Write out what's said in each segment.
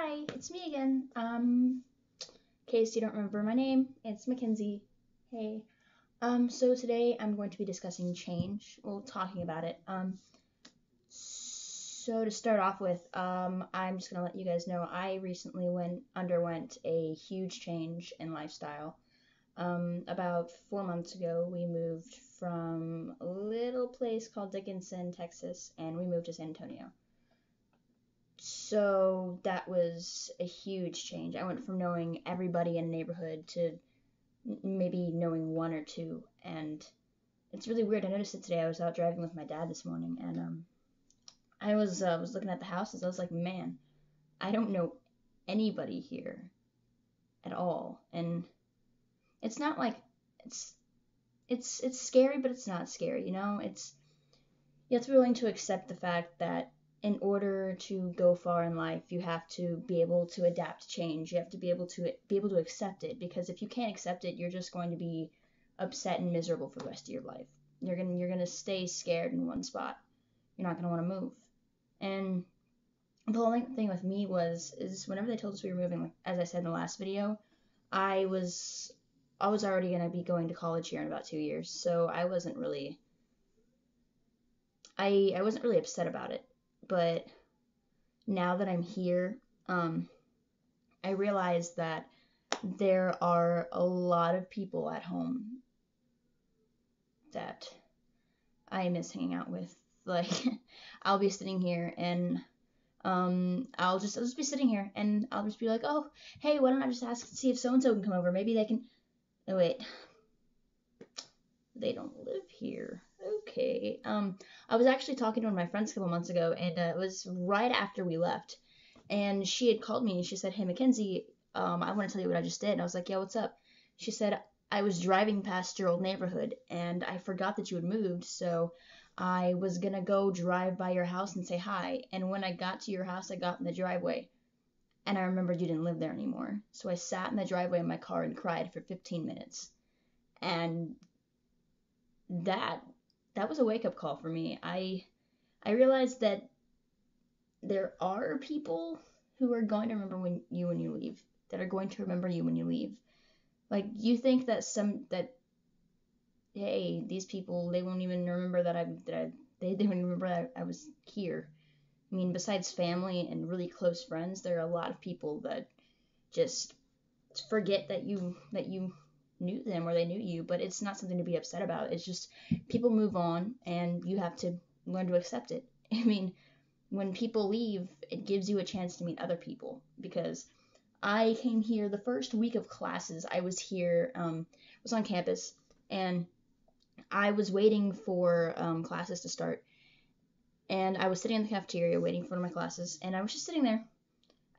Hi, it's me again. In case you don't remember my name, it's Mackenzie. Hey. So today I'm going to be discussing change. Well, talking about it. So to start off with, I'm just gonna let you guys know I recently underwent a huge change in lifestyle. About 4 months ago, we moved from a little place called Dickinson, Texas, and we moved to San Antonio. So that was a huge change. I went from knowing everybody in the neighborhood to maybe knowing one or two, and it's really weird. I noticed it today. I was out driving with my dad this morning, and I was looking at the houses. I was like, man, I don't know anybody here at all, and it's not like it's it's scary, but it's not scary. It's you have to be willing to accept the fact that in order to go far in life, you have to be able to adapt to change. You have to be able to accept it, because if you can't accept it, you're just going to be upset and miserable for the rest of your life. You're gonna stay scared in one spot. You're not gonna want to move. And the only thing with me is whenever they told us we were moving, like as I said in the last video, I was I was already gonna be going to college here in about 2 years, so I wasn't really upset about it. But now that I'm here, I realize that there are a lot of people at home that I miss hanging out with. Like, I'll be sitting here and I'll just be sitting here and I'll just be like, oh, hey, why don't I just ask to see if so and so can come over? Maybe they can. Oh wait, they don't live here. Okay. I was actually talking to one of my friends a couple months ago, and it was right after we left, and she had called me and she said, "Hey, Mackenzie, I want to tell you what I just did." And I was like, "Yeah, what's up?" She said, "I was driving past your old neighborhood and I forgot that you had moved, so I was gonna go drive by your house and say hi. And when I got to your house, I got in the driveway and I remembered you didn't live there anymore. So I sat in the driveway in my car and cried for 15 minutes." And that that was a wake up call for me. I realized that there are people who are going to remember when you leave, that are going to remember you when you leave. Like, you think that hey, these people, they won't even remember they won't remember that I was here. I mean, besides family and really close friends, there are a lot of people that just forget that you knew them or they knew you, but it's not something to be upset about. It's just people move on and you have to learn to accept it. I mean, when people leave, it gives you a chance to meet other people, because I came here the first week of classes. I was here, was on campus, and I was waiting for classes to start, and I was sitting in the cafeteria waiting for one of my classes, and I was just sitting there.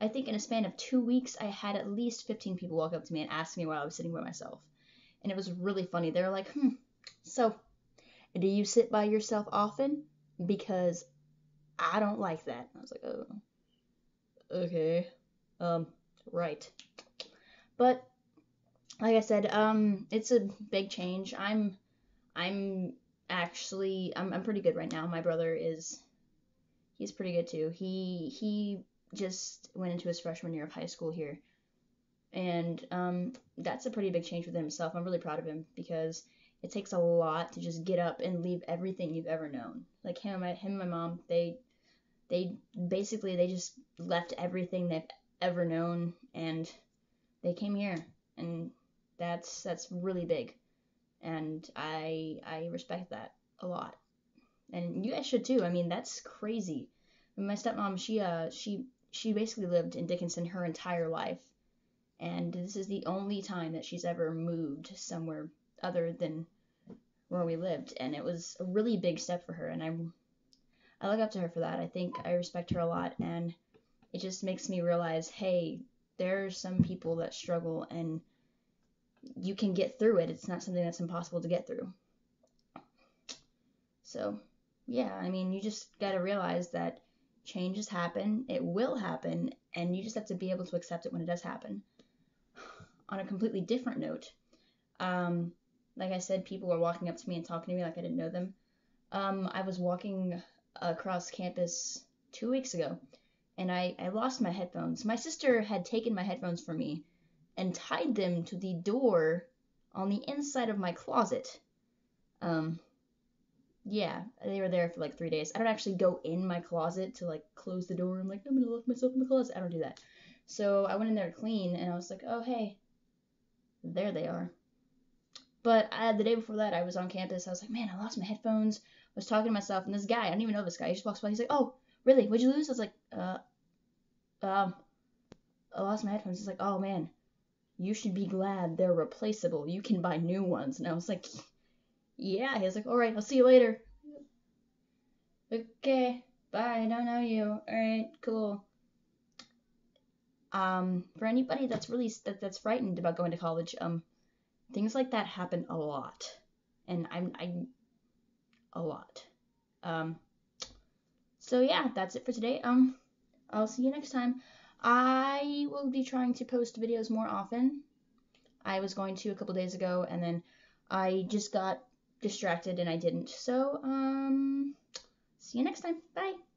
I think in a span of 2 weeks, I had at least 15 people walk up to me and ask me why I was sitting by myself. And it was really funny. They were like, so do you sit by yourself often? Because I don't like that. I was like, oh, okay. Um, right. But like I said, it's a big change. I'm I'm pretty good right now. My brother he's pretty good too. He just went into his freshman year of high school here, and that's a pretty big change within himself. I'm really proud of him, because it takes a lot to just get up and leave everything you've ever known. Like him and my mom, they basically they just left everything they've ever known, and they came here, and that's really big, and I respect that a lot, and you guys should too. I mean, that's crazy. My stepmom, she basically lived in Dickinson her entire life, and this is the only time that she's ever moved somewhere other than where we lived, and it was a really big step for her, and I look up to her for that. I think I respect her a lot, and it just makes me realize, hey, there are some people that struggle, and you can get through it. It's not something that's impossible to get through. So, yeah, I mean, you just got to realize that changes happen, it will happen, and you just have to be able to accept it when it does happen. On a completely different note, um, like I said, people were walking up to me and talking to me like I didn't know them. I was walking across campus 2 weeks ago, and I lost my headphones. My sister had taken my headphones from me and tied them to the door on the inside of my closet. Yeah, they were there for like 3 days. I don't actually go in my closet to like close the door. I'm like, I'm gonna lock myself in the closet. I don't do that. So I went in there to clean, and I was like, oh hey, there they are. But the day before that, I was on campus. I was like, man, I lost my headphones. I was talking to myself, and this guy, I don't even know this guy. He just walks by. He's like, oh, really? What'd you lose? I was like, I lost my headphones. He's like, oh man, you should be glad they're replaceable. You can buy new ones. And I was like, yeah. He was like, all right, I'll see you later. Okay, bye. I don't know you. All right, cool. For anybody that's really that's frightened about going to college, things like that happen a lot, and I'm a lot. Um, so yeah, that's it for today. I'll see you next time. I will be trying to post videos more often. I was going to a couple days ago, and then I just got distracted and I didn't. So, see you next time. Bye.